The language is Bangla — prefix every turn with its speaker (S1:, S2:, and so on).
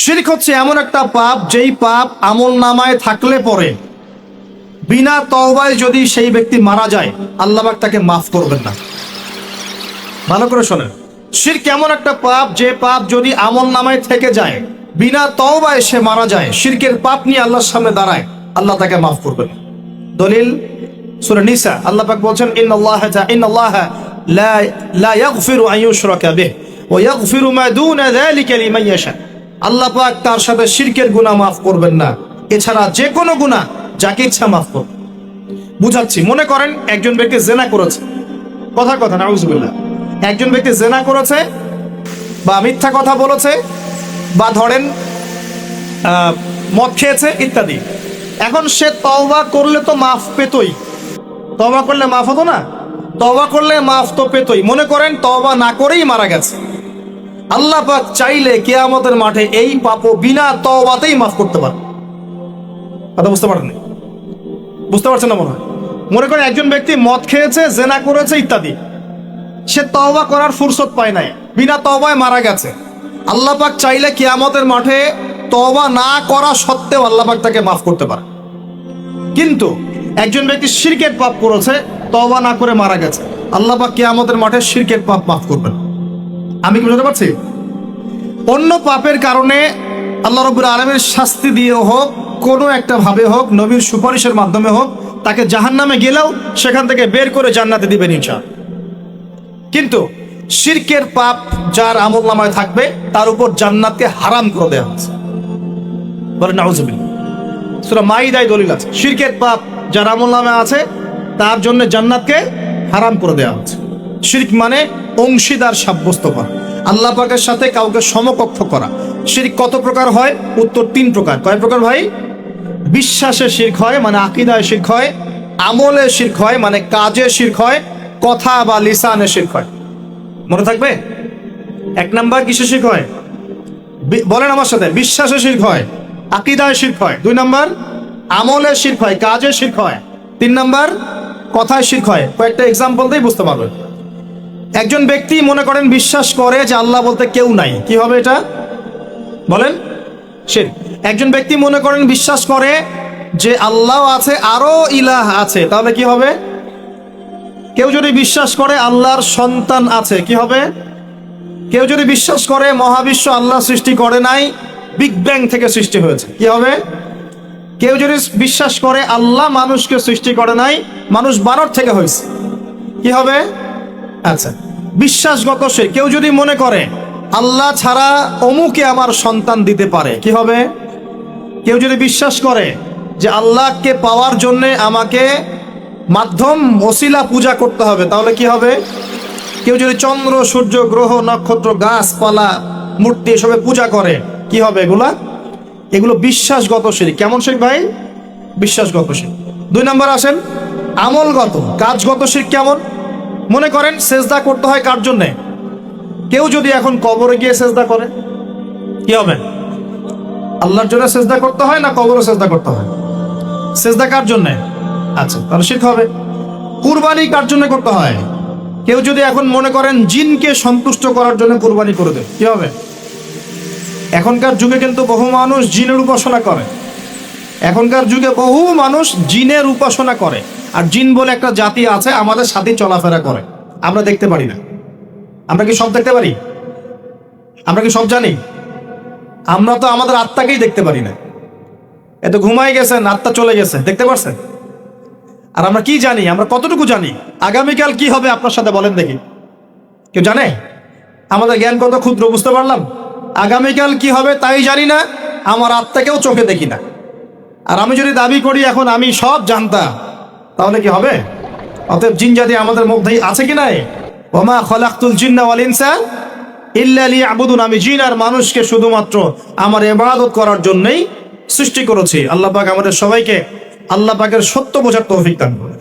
S1: শিরক হচ্ছে এমন একটা পাপ, যেই পাপ আমল নামায় থাকলে পরে বিনা তওবায় যদি সেই ব্যক্তি মারা যায়, আল্লাহ পাক তাকে মাফ করবেন না। ভালো করে শোনেন, শিরক এমন একটা পাপ, যে পাপ যদি আমল নামায় থেকে যায়, বিনা তওবায় সে মারা যায়, শিরকের পাপ নিয়ে আল্লাহর সামনে দাঁড়ায়, আল্লাহ তাকে মাফ করবেন। দলিল সূরা নিসা, আল্লাহ পাক বলছেন ইন্নাল্লাহা লা ইয়াগফিরু আন ইউশরাকা বিহি ওয়া ইয়াগফিরু মা দুনা যালিকা লিমান ইয়াশা। আল্লাহ পাক তার সাথে শিরকের গুনাহ মাফ করবেন না, এছাড়া যে কোনো গুনাহ যাকে ইচ্ছা মাফ করবেন। বুঝাচ্ছি, মনে করেন একজন ব্যক্তি জিনা করেছে, কথা নাউজুবিল্লাহ, একজন ব্যক্তি জিনা করেছে বা মিথ্যা কথা বলেছে বা ধরেন মদ খেয়েছে ইত্যাদি। এখন সে তওবা করলে তো মাফ পেতই, তওবা করলে মাফ হতো না? তওবা করলে মাফ তো পেতই। মনে করেন তওবা না করেই মারা গেছে, আল্লাহ পাক চাইলে কিয়ামতের মাঠে এই পাপও বিনা তওবাতেই মাফ করতে পারে। কথা বুঝতে পারেন? বুঝতে পারছেন না মনে হয়? মনে করেন একজন ব্যক্তি মদ খেয়েছে, জিনা করেছে ইত্যাদি, সে তওবা করার ফুরসত পায় নাই, বিনা তওবায় মারা গেছে। আল্লাহ পাক চাইলে কিয়ামতের মাঠে তওবা না করা সত্ত্বেও আল্লাহ পাক তাকে মাফ করতে পারে। কিন্তু একজন ব্যক্তি শিরকের পাপ করেছে, তওবা না করে মারা গেছে, আল্লাহ পাক কিয়ামতের মাঠে শিরকের পাপ মাফ করবেন। আমি কি বুঝতে পারছি? অন্য পাপের কারণে আল্লাহ রাব্বুল আলামিন শাস্তি দিয়ে হোক, কোনো একটা ভাবে হোক, নবীর সুপারিশের মাধ্যমে হোক, তাকে জাহান্নামে গেলেও সেখান থেকে বের করে জান্নাতে দিবেন ইনশাআল্লাহ। কিন্তু শিরকের পাপ যার আমলনামায় থাকবে, তার উপর জান্নাতকে হারাম করে দেওয়া হয়েছে। বলেন নাউজুবিল্লাহ। সূরা মাইদায় দলিল আছে, শিরকের পাপ যার আমলনামায় আছে তার জন্য জান্নাতকে হারাম করে দেওয়া হয়েছে। শিরক মানে অংশীদার সাব্যস্ত করা, আল্লাহ পাকের সাথে কাউকে সমকক্ষ করা। শিরক কত প্রকার হয়? উত্তর 3 প্রকার। কয় প্রকার ভাই? বিশ্বাসে শিরক হয়, মানে আকীদায় শিরক হয়; আমলে শিরক হয়, মানে কাজে শিরক হয়; কথা বা লিসানে শিরক হয়। মনে থাকবে? 1 নাম্বার কিসে শিরক হয়? বলেন আমার সাথে। বিশ্বাসে শিরক হয়, আকীদায় শিরক হয়। 2 নাম্বার আমলে শিরক হয়, কাজে শিরক হয়। 3 নাম্বার কথায় শিরক হয়। কয়েকটা এক্সাম্পল দিয়ে বুঝতে পারবেন। একজন ব্যক্তি মনে করেন বিশ্বাস করে যে আল্লাহ বলতে কেউ নাই, কি হবে এটা? বলেন শিরক। একজন ব্যক্তি মনে করেন বিশ্বাস করে যে আল্লাহ আছে, আরো ইলাহ আছে, তাহলে কি হবে? কেউ যদি বিশ্বাস করে আল্লাহর সন্তান আছে, কি হবে? কেউ যদি বিশ্বাস করে মহাবিশ্ব আল্লাহ সৃষ্টি করে নাই, বিগ ব্যাং থেকে সৃষ্টি হয়েছে, কি হবে? কেউ যদি বিশ্বাস করে আল্লাহ মানুষকে সৃষ্টি করে নাই, মানুষ বানর থেকে হয়েছে, কি হবে? আচ্ছা, বিশ্বাসগত শিরক। কেউ যদি মনে করে আল্লাহ ছাড়া অমুকে আমার সন্তান দিতে পারে, কি হবে? কেউ যদি বিশ্বাস করে যে আল্লাহকে পাওয়ার জন্য আমাকে মাধ্যম ওসিলা পূজা করতে হবে, তাহলে কি হবে? কেউ যদি চন্দ্র, সূর্য, গ্রহ, নক্ষত্র, গাছপালা, মূর্তি এসবে পূজা করে, কি হবে? এগুলো বিশ্বাসগত শিরক। কেমন শিরক ভাই? বিশ্বাসগত শিরক। 2 নাম্বার আসেন আমলগত, কাজগত শিরক। কেমন? মনে করেন সেজদা করতে হয় কার জন্যে? কেউ যদি এখন কবরে গিয়ে সেজদা করে, কি হবে? আল্লাহর জন্য সেজদা করতে হয় না কবরে সেজদা করতে হয়? সেজদা কার জন্যে? আচ্ছা, তাহলে শিরক হবে। কুরবানি কার জন্য করতে হয়? কেউ যদি এখন মনে করেন জিনকে সন্তুষ্ট করার জন্য কুরবানি করে দেয়, কি হবে? এখনকার যুগে কিন্তু বহু মানুষ জিনের উপাসনা করে, এখনকার যুগে বহু মানুষ জিনের উপাসনা করে। আর জিন বলে একটা জাতি আছে, আমাদের সাথে চলাফেরা করে, আমরা দেখতে পারি না। আমরা কি সব দেখতে পারি? আমরা কি সব জানি? আমরা তো আমাদের আত্মাকেই দেখতে পারি না। এত ঘুমাই গেছেন, আত্মা চলে গেছে, দেখতে পারছেন? আর আমরা কি জানি? আমরা কতটুকু জানি আগামীকাল কি হবে আপনার সাথে? বলেন দেখি, কেউ জানে? আমাদের জ্ঞান কত ক্ষুদ্র, বুঝতে পারলাম। আগামীকাল কি হবে তাই জানি না, আমার আত্মাকেও চোখে দেখি না। আর আমি যদি দাবি করি এখন আমি সব জানতাম, তাহলে কি হবে? অতএব জিন জাতি আমাদের মধ্যেই আছে কি নাই? ওমা খলাকতুল জিন্না ওয়াল ইনসা ইল্লা লিয়াবুদুন। আমি জিন আর মানুষকে শুধুমাত্র আমার ইবাদত করার জন্যই সৃষ্টি করেছি। আল্লাহ পাক আমাদের সবাইকে আল্লাহ পাকের সত্য বোঝার তৌফিক দান করুন।